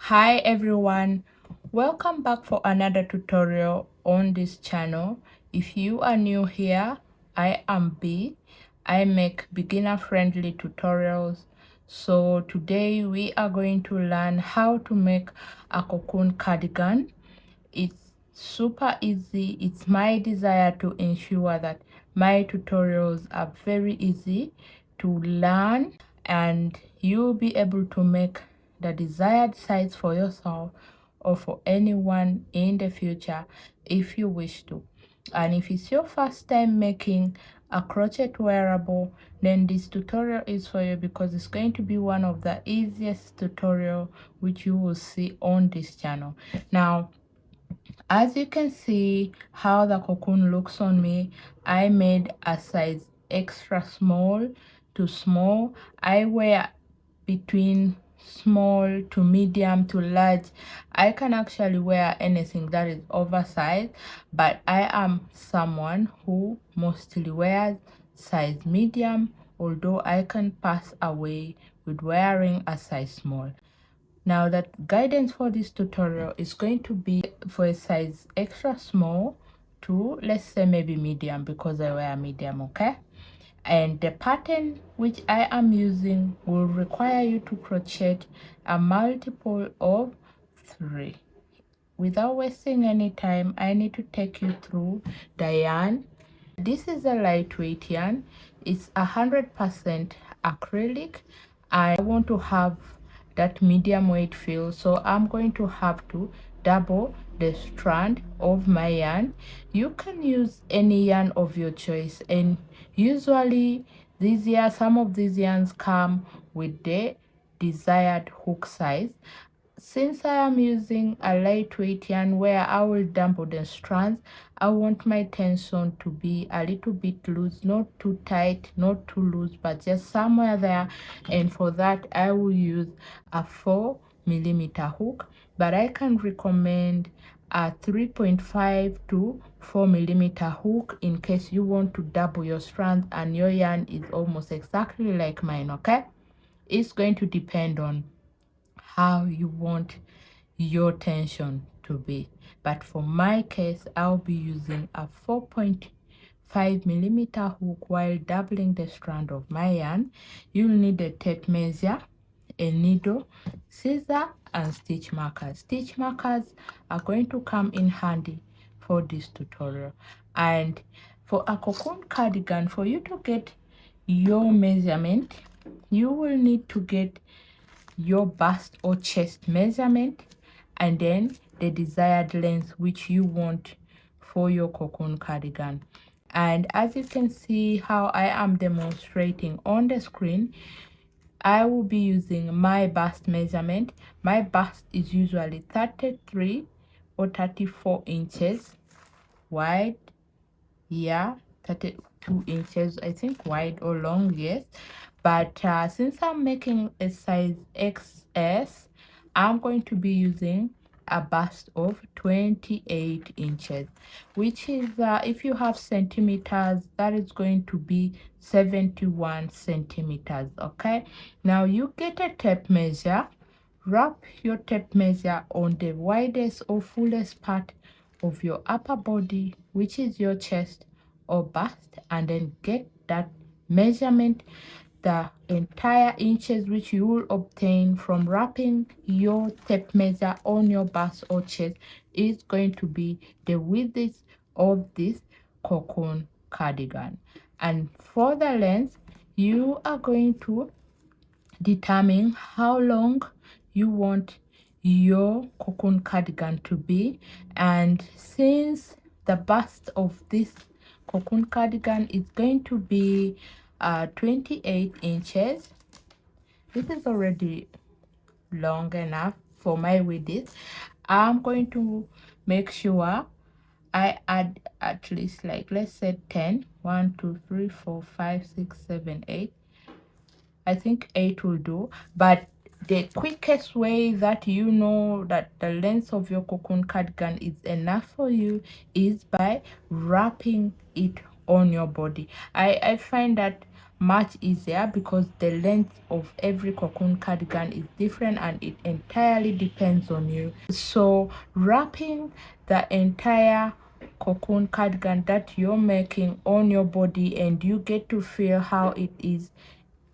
Hi everyone, welcome back for another tutorial on this channel. If you are new here, I am B. I make beginner friendly tutorials. So today we are going to learn how to make a cocoon cardigan. It's super easy. It's my desire to ensure that my tutorials are very easy to learn and you'll be able to make the desired size for yourself or for anyone in the future if you wish to. And if it's your first time making a crochet wearable, then this tutorial is for you because it's going to be one of the easiest tutorial which you will see on this channel. Now, as you can see how the cocoon looks on me, I made a size extra small to small. I wear between small to medium to large. I can actually wear anything that is oversized, but I am someone who mostly wears size medium, although I can pass away with wearing a size small. Now that guidance for this tutorial is going to be for a size extra small to, let's say, maybe medium, because I wear medium, okay? And the pattern which I am using will require you to crochet a multiple of 3. Without wasting any time, I need to take you through the yarn. This is a lightweight yarn. It's 100% acrylic. I want to have that medium weight feel, so I'm going to have to double the strand of my yarn. You can use any yarn of your choice, and usually some of these yarns come with the desired hook size. Since I am using a lightweight yarn where I will double the strands, I want my tension to be a little bit loose, not too tight, not too loose, but just somewhere there. And for that, I will use a 4mm hook, but I can recommend a 3.5 to 4mm hook in case you want to double your strands and your yarn is almost exactly like mine, okay? It's going to depend on how you want your tension to be, but for my case I'll be using a 4.5mm hook while doubling the strand of my yarn. You'll need a tape measure, a needle, scissor, and stitch markers. Stitch markers are going to come in handy for this tutorial. And for a cocoon cardigan, for you to get your measurement, you will need to get your bust or chest measurement and then the desired length which you want for your cocoon cardigan. And as you can see how I am demonstrating on the screen, I will be using my bust measurement. My bust is usually 33 or 34 inches wide. Yeah, 32 inches, I think, wide or long, yes. But since I'm making a size XS, I'm going to be using a bust of 28 inches, which is, if you have centimeters, that is going to be 71 centimeters, okay? Now you get a tape measure, wrap your tape measure on the widest or fullest part of your upper body, which is your chest or bust, and then get that measurement. The entire inches which you will obtain from wrapping your tape measure on your bust or chest is going to be the width of this cocoon cardigan. And for the length, you are going to determine how long you want your cocoon cardigan to be. And since the bust of this cocoon cardigan is going to be 28 inches, this is already long enough for my width. I'm going to make sure I add at least, like, let's say 10. 1 2 3 4 5 6 7 8. I think 8 will do. But the quickest way that you know that the length of your cocoon cardigan is enough for you is by wrapping it on your body. I find that much easier because the length of every cocoon cardigan is different and it entirely depends on you. So wrapping the entire cocoon cardigan that you're making on your body and you get to feel how it is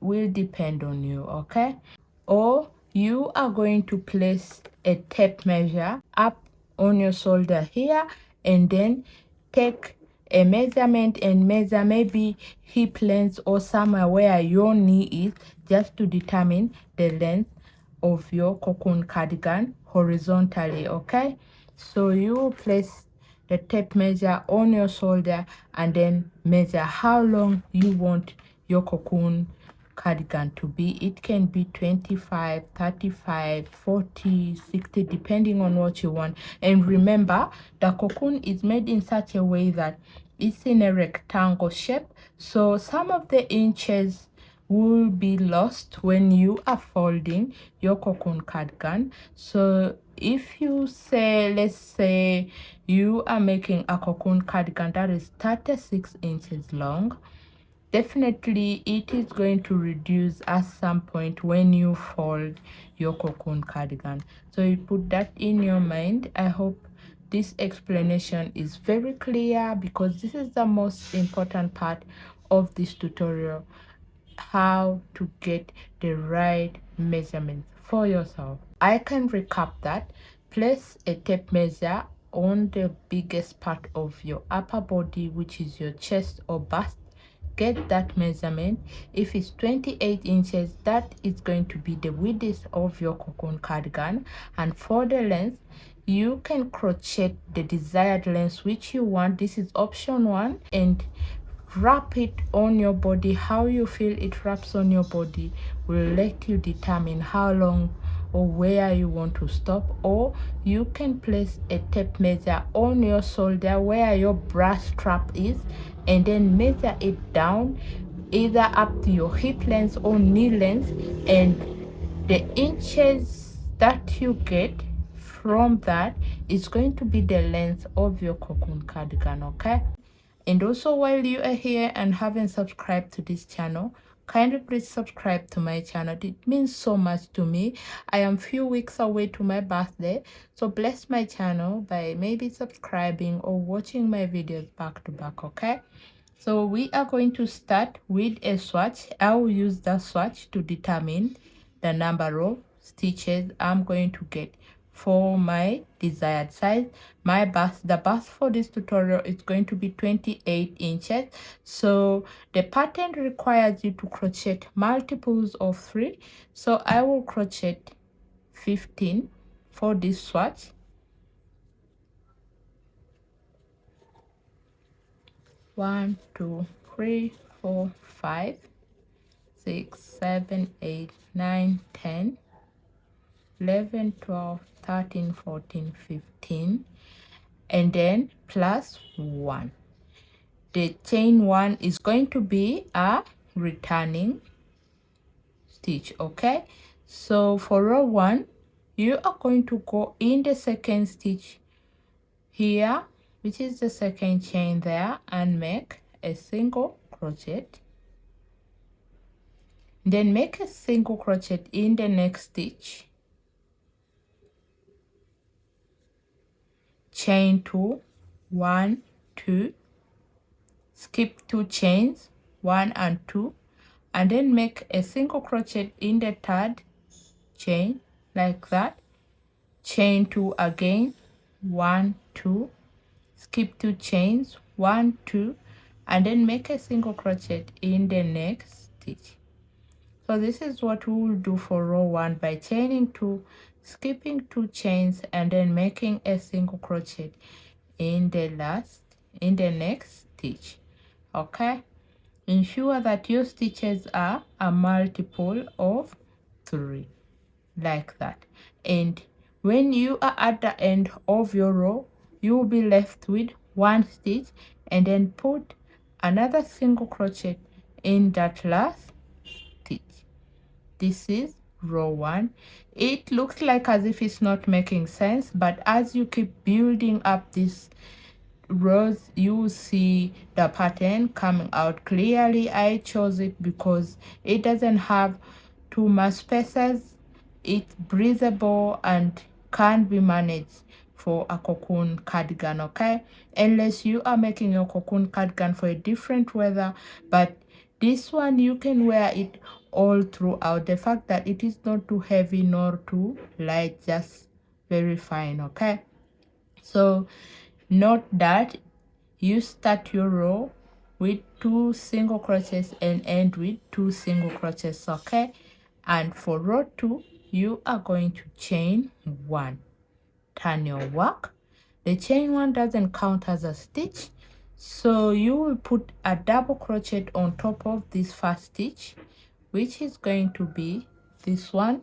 will depend on you, okay? Or you are going to place a tape measure up on your shoulder here and then take a measurement and measure maybe hip length or somewhere where your knee is, just to determine the length of your cocoon cardigan horizontally, okay? So you place the tape measure on your shoulder and then measure how long you want your cocoon cardigan to be. It can be 25, 35, 40, 60, depending on what you want. And remember, the cocoon is made in such a way that it's in a rectangle shape, so some of the inches will be lost when you are folding your cocoon cardigan. So if you say, let's say you are making a cocoon cardigan that is 36 inches long, definitely it is going to reduce at some point when you fold your cocoon cardigan. So you put that in your mind. I hope this explanation is very clear because this is the most important part of this tutorial, how to get the right measurements for yourself. I can recap that. Place a tape measure on the biggest part of your upper body, which is your chest or bust. Get that measurement. If it's 28 inches, that is going to be the width of your cocoon cardigan. And for the length, you can crochet the desired length which you want. This is option 1, and wrap it on your body. How you feel it wraps on your body will let you determine how long or where you want to stop. Or you can place a tape measure on your shoulder where your bra strap is and then measure it down either up to your hip length or knee length, and the inches that you get from that is going to be the length of your cocoon cardigan, okay? And also, while you are here and haven't subscribed to this channel, kindly please subscribe to my channel. It means so much to me. I am few weeks away to my birthday, so bless my channel by maybe subscribing or watching my videos back to back, okay? So we are going to start with a swatch. I will use the swatch to determine the number of stitches I'm going to get for my desired size. The bust for this tutorial is going to be 28 inches. So the pattern requires you to crochet multiples of 3. So I will crochet 15 for this swatch. 1, 2, 3, 4, 5, 6, 7, 8, 9, 10, 11, 12, 13, 14, 15, and then plus 1. The chain 1 is going to be a returning stitch, okay? So for row 1, you are going to go in the second stitch here, which is the second chain there, and make a single crochet. Then make a single crochet in the next stitch, chain 2, 1, 2, skip 2 chains, 1 and 2, and then make a single crochet in the third chain like that, chain 2 again, 1, 2, skip 2 chains, 1, 2, and then make a single crochet in the next stitch. So this is what we will do for row 1 by chaining 2, skipping 2 chains, and then making a single crochet in the next stitch, okay? Ensure that your stitches are a multiple of 3 like that, and when you are at the end of your row, you will be left with 1 stitch, and then put another single crochet in that last stitch. This is row 1. It looks like as if it's not making sense, but as you keep building up this rows you will see the pattern coming out clearly. I chose it because it doesn't have too much spaces. It's breathable and can be managed for a cocoon cardigan, okay? Unless you are making your cocoon cardigan for a different weather, but this one you can wear it all throughout. The fact that it is not too heavy nor too light, just very fine, okay? So note that you start your row with 2 single crochets and end with 2 single crochets, okay? And for row 2 you are going to chain 1, turn your work. The chain 1 doesn't count as a stitch, so you will put a double crochet on top of this first stitch, which is going to be this one,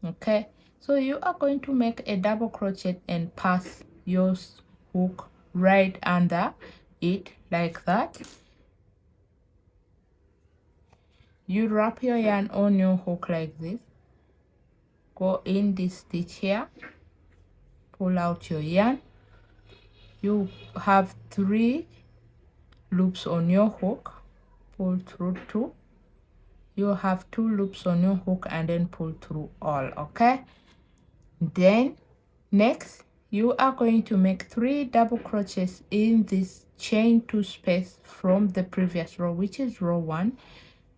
okay? So you are going to make a double crochet and pass your hook right under it like that. You wrap your yarn on your hook like this, go in this stitch here, pull out your yarn. You have 3 loops on your hook, pull through 2. You have 2 loops on your hook and then pull through all, okay? Then next you are going to make 3 double crochets in this chain 2 space from the previous row, which is row 1.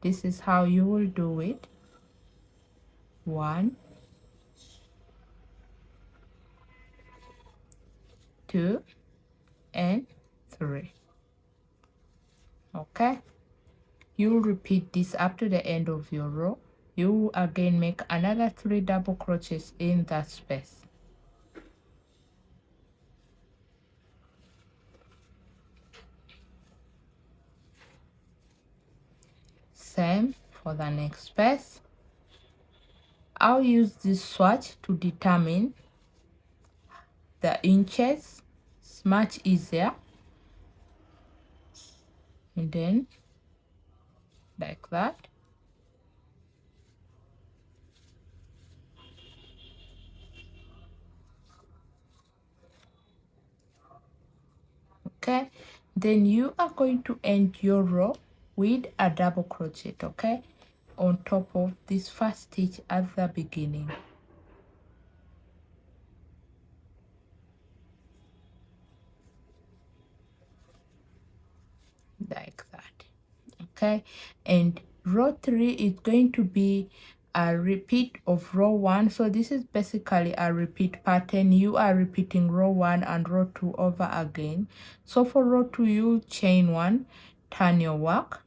This is how you will do it. 1, 2 and 3, okay? You will repeat this up to the end of your row. You will again make another 3 double crochets in that space. Same for the next space. I'll use this swatch to determine the inches. It's much easier. And then like that. Okay, then you are going to end your row with a double crochet, okay, on top of this first stitch at the beginning. Like that, okay? And row 3 is going to be a repeat of row 1. So this is basically a repeat pattern. You are repeating row 1 and row 2 over again. So for row 2 you chain 1, turn your work,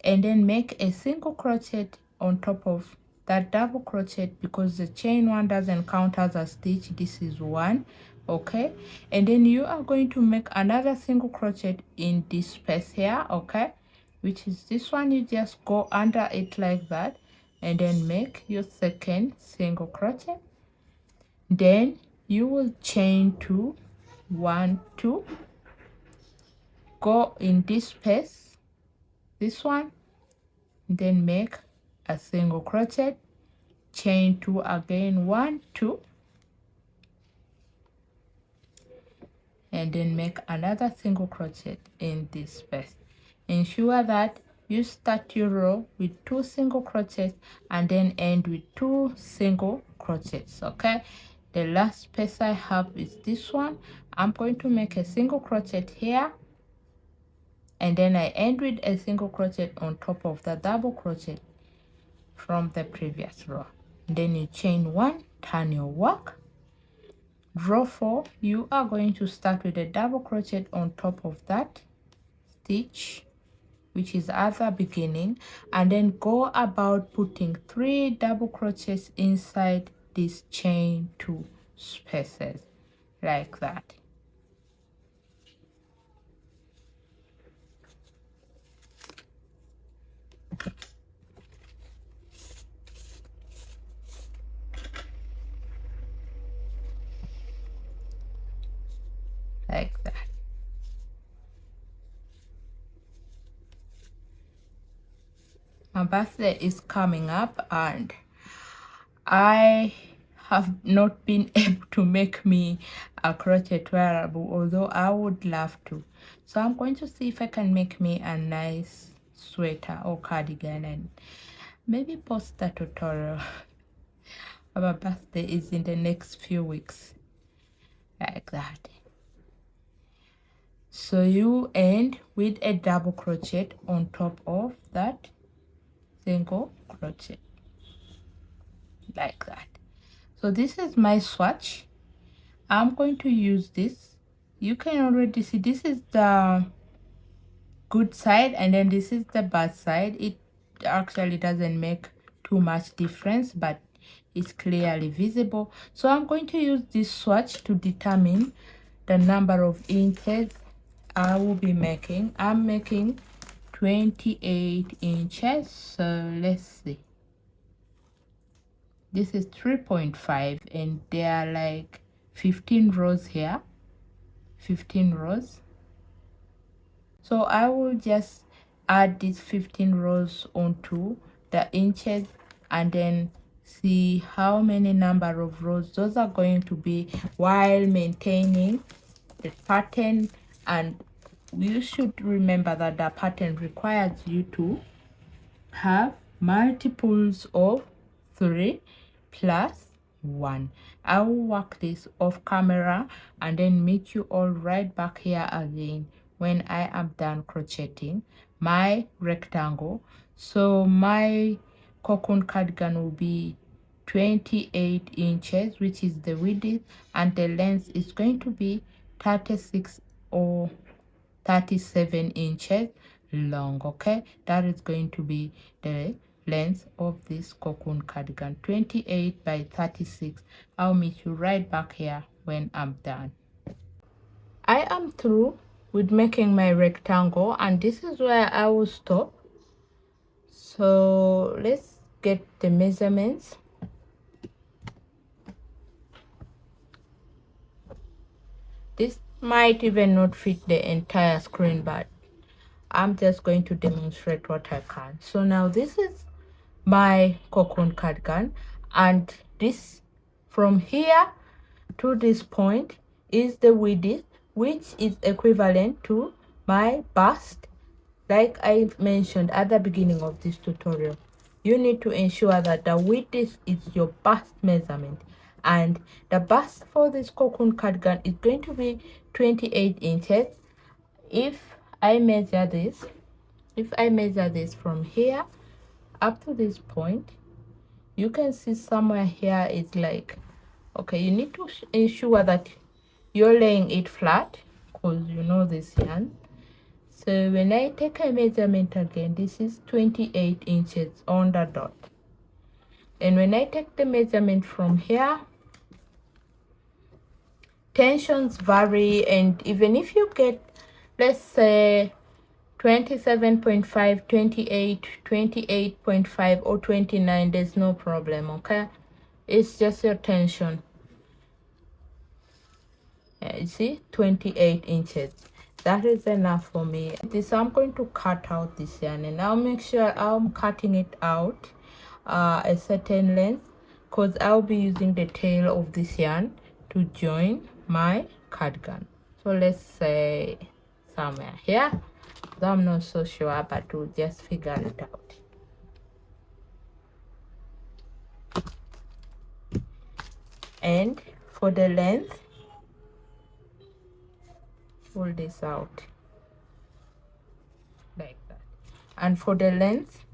and then make a single crochet on top of that double crochet, because the chain 1 doesn't count as a stitch. This is 1, okay? And then you are going to make another single crochet in this space here, okay, which is this one. You just go under it like that and then make your second single crochet. Then you will chain 2, 1, 2, go in this space, this one, then make a single crochet, chain 2 again, 1, 2, and then make another single crochet in this space. Ensure that you start your row with 2 single crochets and then end with 2 single crochets, okay? The last space I have is this one. I'm going to make a single crochet here, and then I end with a single crochet on top of the double crochet from the previous row. Then you chain 1, turn your work. Row 4, you are going to start with a double crochet on top of that stitch, which is at the beginning, and then go about putting 3 double crochets inside this chain 2 spaces like that. Like that. My birthday is coming up and I have not been able to make me a crochet wearable, although I would love to. So I'm going to see if I can make me a nice sweater or cardigan and maybe post the tutorial. Our birthday is in the next few weeks, like that. So you end with a double crochet on top of that single crochet, like that. So this is my swatch. I'm going to use this. You can already see this is the good side and then this is the bad side. It actually doesn't make too much difference, but it's clearly visible. So I'm going to use this swatch to determine the number of inches I will be making. I'm making 28 inches, so let's see. This is 3.5 and there are like 15 rows here, 15 rows. So I will just add these 15 rows onto the inches and then see how many number of rows those are going to be while maintaining the pattern. And you should remember that the pattern requires you to have multiples of 3 plus 1. I will work this off camera and then meet you all right back here again when I am done crocheting my rectangle. So my cocoon cardigan will be 28 inches, which is the width, and the length is going to be 36 or 37 inches long. Okay, that is going to be the length of this cocoon cardigan, 28 by 36. I'll meet you right back here when I'm done. I am through with making my rectangle and this is where I will stop. So let's get the measurements. This might even not fit the entire screen, but I'm just going to demonstrate what I can. So now this is my cocoon cardigan, and this from here to this point is the width, which is equivalent to my bust. Like I mentioned at the beginning of this tutorial, you need to ensure that the width is your bust measurement, and the bust for this cocoon cardigan is going to be 28 inches. If I measure this from here up to this point, you can see somewhere here it's like, okay, you need to ensure that you're laying it flat because you know this yarn. So when I take a measurement again, this is 28 inches on the dot. And when I take the measurement from here, tensions vary, and even if you get, let's say 27.5, 28, 28.5 or 29, there's no problem. Okay, it's just your tension. You see, 28 inches, that is enough for me. This, I'm going to cut out this yarn and I'll make sure I'm cutting it out a certain length, because I'll be using the tail of this yarn to join my cardigan. So let's say somewhere here, I'm not so sure, but we'll just figure it out. And for the length, pull this out like that. And for the length,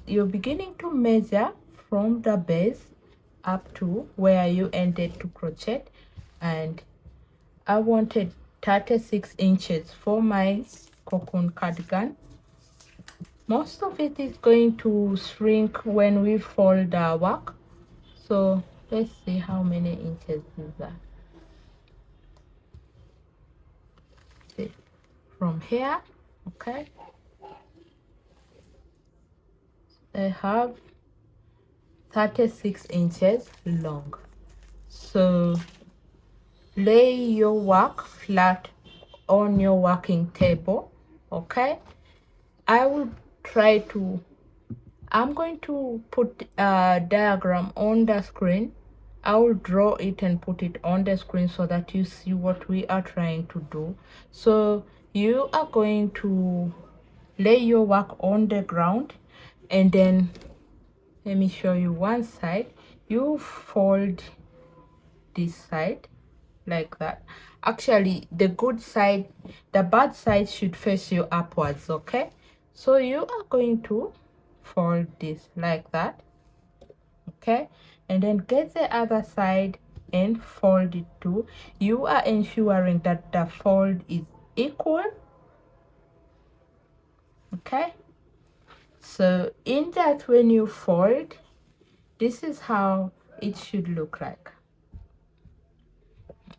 you're beginning to measure from the base up to where you ended to crochet, and I wanted 36 inches for my cocoon cardigan. Most of it is going to shrink when we fold the work, so let's see how many inches is that. See, from here, okay, I have 36 inches long. So lay your work flat on your working table. Okay, I will try to I'm going to put a diagram on the screen. I will draw it and put it on the screen so that you see what we are trying to do. So you are going to lay your work on the ground, and then let me show you one side. You fold this side like that. Actually, the good side, the bad side should face you upwards, okay? So you are going to fold this like that, okay? And then get the other side and fold it too. You are ensuring that the fold is equal, okay? So in that, when you fold, this is how it should look like,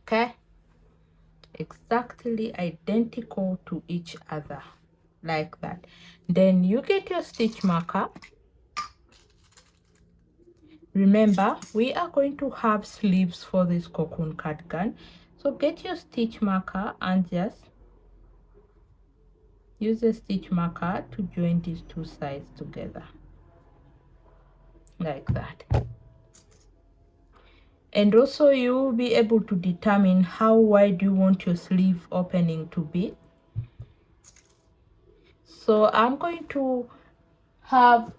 okay? Exactly identical to each other like that. Then you get your stitch marker. Remember, we are going to have sleeves for this cocoon cardigan, so get your stitch marker and just use the stitch marker to join these two sides together like that. And also you will be able to determine how wide you want your sleeve opening to be. So I'm going to have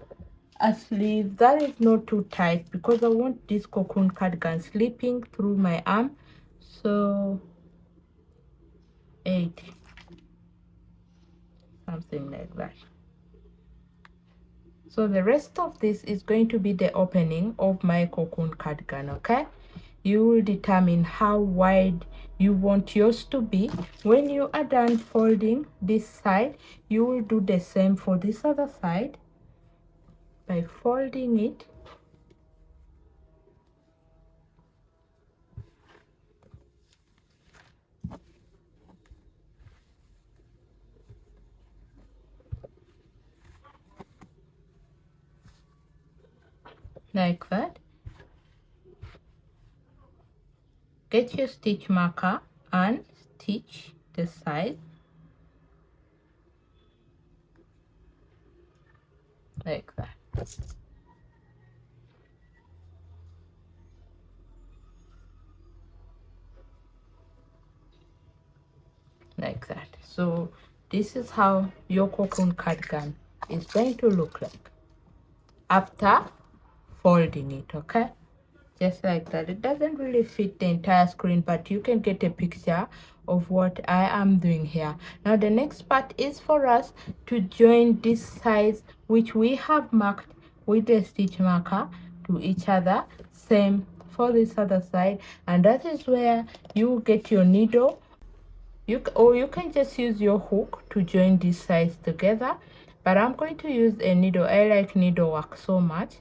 a sleeve that is not too tight because I want this cocoon cardigan slipping through my arm. So 8, something like that. So the rest of this is going to be the opening of my cocoon cardigan, okay? You will determine how wide you want yours to be. When you are done folding this side, you will do the same for this other side by folding it like that. Get your stitch marker and stitch the side like that. Like that. So this is how your cocoon cardigan is going to look like after folding it, okay? Just like that. It doesn't really fit the entire screen, but you can get a picture of what I am doing here. Now the next part is for us to join these sides which we have marked with the stitch marker to each other. Same for this other side, and that is where you get your needle. Or you can just use your hook to join these sides together, but I'm going to use a needle. I like needlework so much,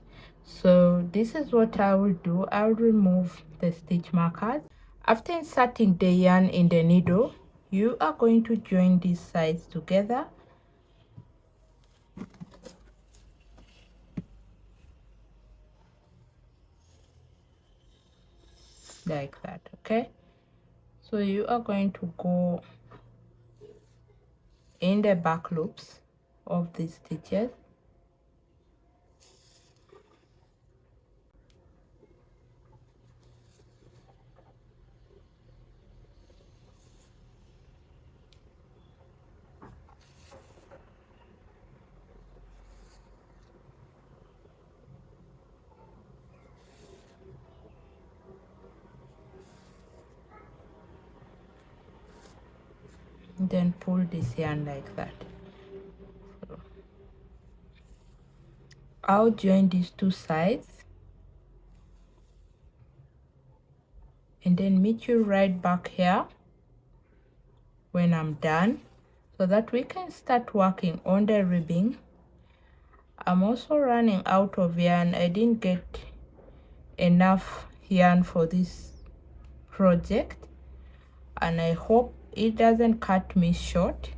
so this is what I will do. I'll remove the stitch markers. After inserting the yarn in the needle, you are going to join these sides together like that, okay? So you are going to go in the back loops of these stitches and then pull this yarn like that. So I'll join these two sides and then meet you right back here when I'm done, so that we can start working on the ribbing. I'm also running out of yarn. I didn't get enough yarn for this project, and I hope it doesn't cut me short.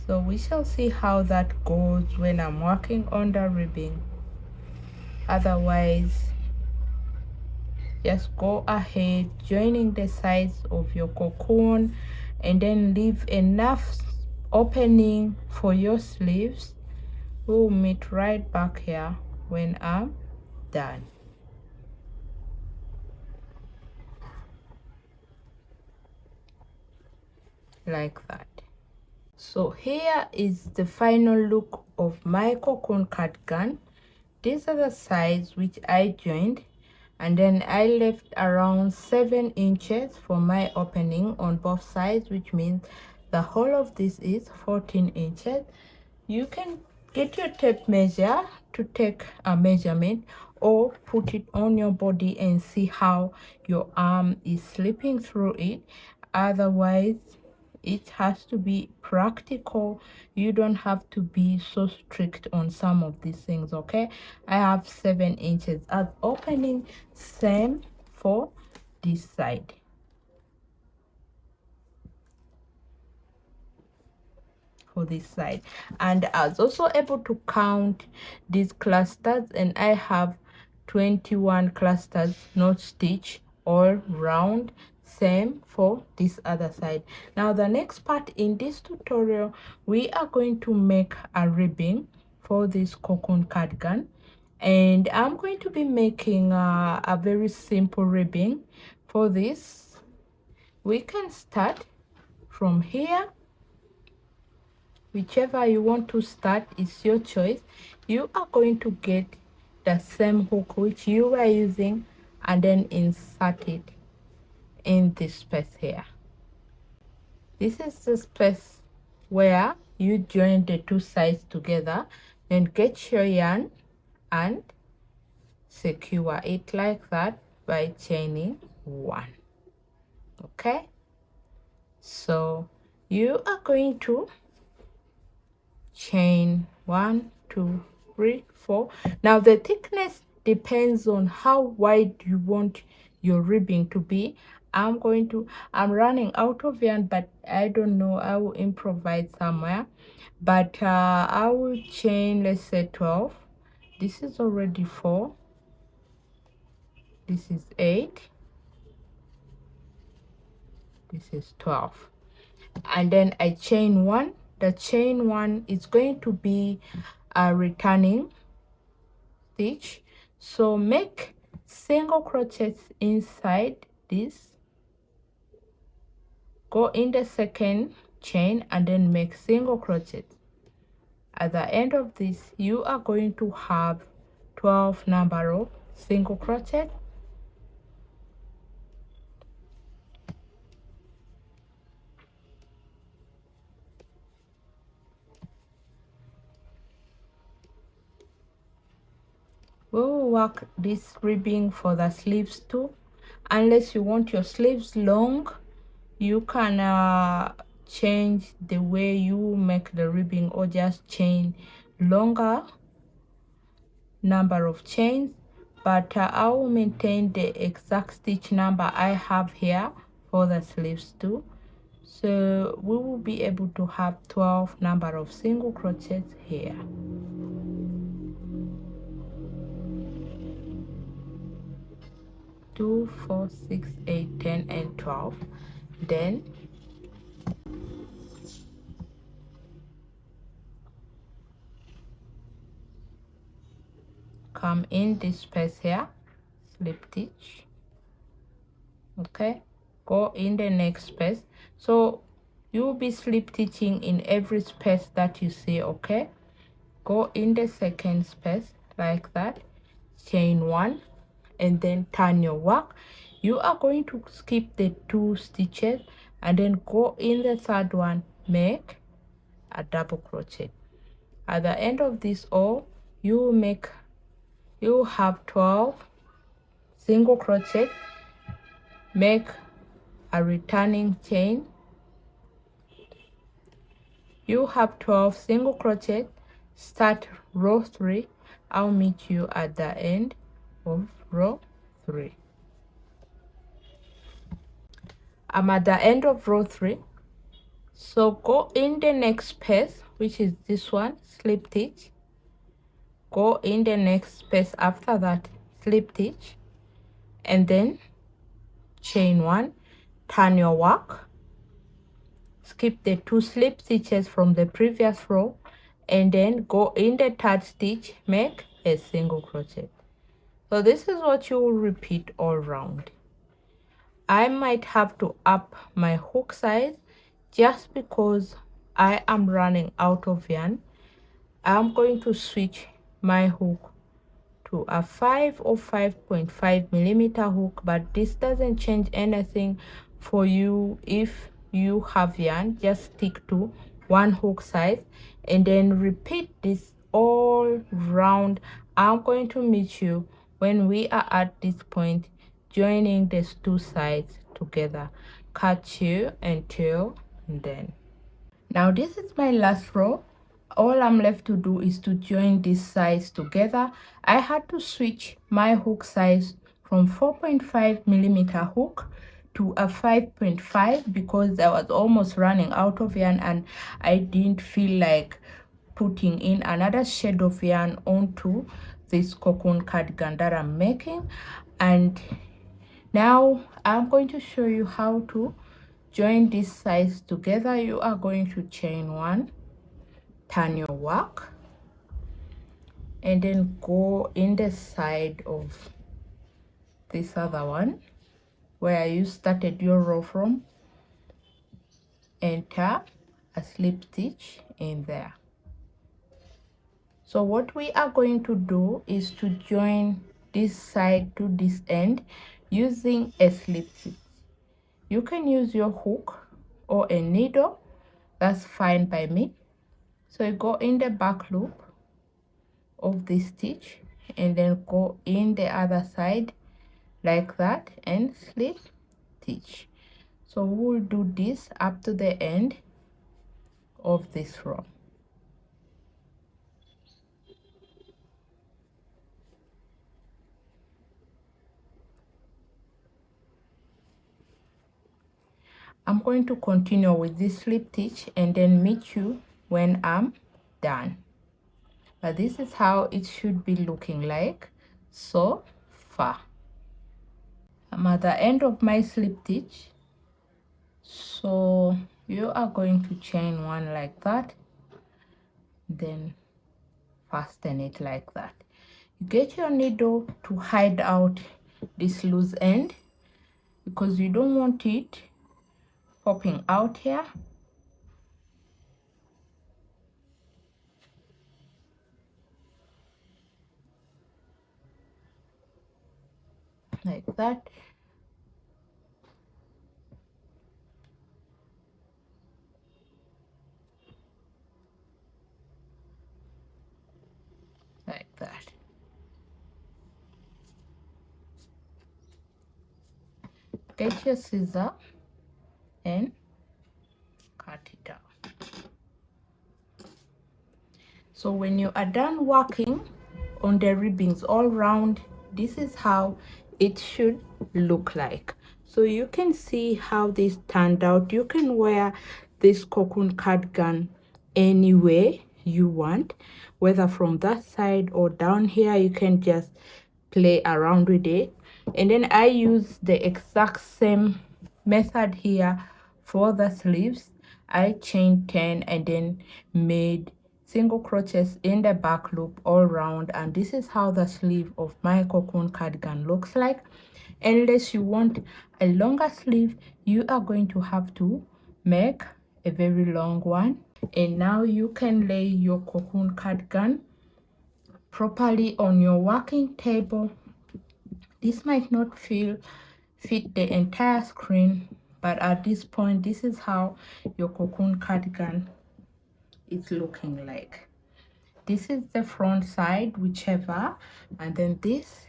So we shall see how that goes when I'm working on the ribbing. Otherwise, just go ahead joining the sides of your cocoon and then leave enough opening for your sleeves We'll meet right back here when I'm done. Like that. So here is the final look of my cocoon cardigan. These are the sides which I joined, and then I left around 7 inches for my opening on both sides, which means the whole of this is 14 inches. You can get your tape measure to take a measurement, or put it on your body and see how your arm is slipping through it. Otherwise, it has to be practical. You don't have to be so strict on some of these things. Okay, I have 7 inches as opening, same for this side. For this side, and I was also able to count these clusters, and I have 21 clusters not stitched all round. Same for this other side. Now the next part in this tutorial, we are going to make a ribbing for this cocoon cardigan, and I'm going to be making a very simple ribbing for this. We can start from here. Whichever you want to start is your choice. You are going to get the same hook which you were using and then insert it in this space here. This is the space where you join the two sides together. Then get your yarn and secure it like that by chaining 1. Okay, so you are going to chain 1, 2, 3, 4. Now the thickness depends on how wide you want your ribbing to be. I'm running out of yarn, but I don't know, I will improvise somewhere. But I will chain, let's say 12. This is already 4. This is 8. This is 12. And then I chain 1. The chain 1 is going to be a returning stitch, so make single crochets inside this, go in the second chain and then make single crochet. At the end of this, you are going to have 12 number of single crochet. We will work this ribbing for the sleeves too. Unless you want your sleeves long, you can change the way you make the ribbing, or just chain longer number of chains. But I will maintain the exact stitch number I have here for the sleeves too. So we will be able to have 12 number of single crochets here. 2, 4, 6, 8, 10, and 12. Then come in this space here, slip stitch. Okay, go in the next space. So you'll be slip stitching in every space that you see. Okay, go in the second space like that, chain 1, and then turn your work. You are going to skip the 2 stitches and then go in the third one, make a double crochet. At the end of this all, you have 12 single crochet, make a returning chain. You have 12 single crochet, start row 3. I'll meet you at the end of row 3. I'm at the end of row 3. So go in the next space, which is this one, slip stitch. Go in the next space after that, slip stitch, and then chain 1, turn your work, skip the 2 slip stitches from the previous row, and then go in the third stitch, make a single crochet. So this is what you will repeat all around. I might have to up my hook size just because I am running out of yarn. I'm going to switch my hook to a 5 or 5.5 millimeter hook, but this doesn't change anything for you. If you have yarn, just stick to one hook size and then repeat this all round. I'm going to meet you when we are at this point, joining these two sides together. Catch you until then. Now this is my last row. All I'm left to do is to join these sides together. I had to switch my hook size from 4.5 millimeter hook to a 5.5 because I was almost running out of yarn and I didn't feel like putting in another shade of yarn onto this cocoon cardigan that I'm making. And now I'm going to show you how to join these sides together. You are going to chain one, turn your work, and then go in the side of this other one where you started your row from, enter a slip stitch in there. So what we are going to do is to join this side to this end using a slip stitch. You can use your hook or a needle, that's fine by me. So you go in the back loop of this stitch and then go in the other side like that and slip stitch. So we'll do this up to the end of this row. I'm going to continue with this slip stitch and then meet you when I'm done. But this is how it should be looking like so far. I'm at the end of my slip stitch, so you are going to chain one like that, then fasten it like that. You get your needle to hide out this loose end because you don't want it popping out here. Like that. Like that. Get your scissor and cut it out. So when you are done working on the ribbons all round, this is how it should look like. So you can see how this turned out. You can wear this cocoon cardigan any way you want, whether from that side or down here. You can just play around with it. And then I use the exact same method here for the sleeves. I chained 10 and then made single crochets in the back loop all around, and this is how the sleeve of my cocoon cardigan looks like. Unless you want a longer sleeve, you are going to have to make a very long one. And now you can lay your cocoon cardigan properly on your working table. This might not fit the entire screen, but at this point, this is how your cocoon cardigan is looking like. This is the front side, whichever, and then this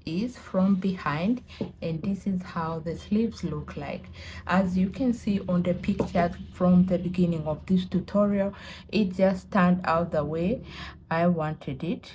is from behind, and this is how the sleeves look like. As you can see on the picture from the beginning of this tutorial, it just turned out the way I wanted it.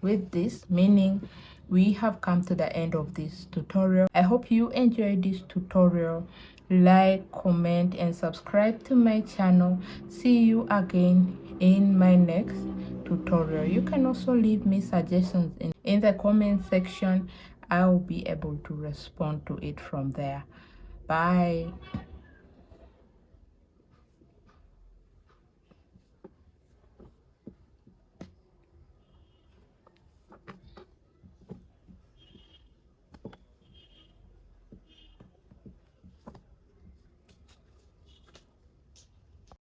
With this, meaning we have come to the end of this tutorial. I hope you enjoyed this tutorial. Like, comment, and subscribe to my channel. See you again in my next tutorial. You can also leave me suggestions in the comment section. I'll be able to respond to it from there. Bye.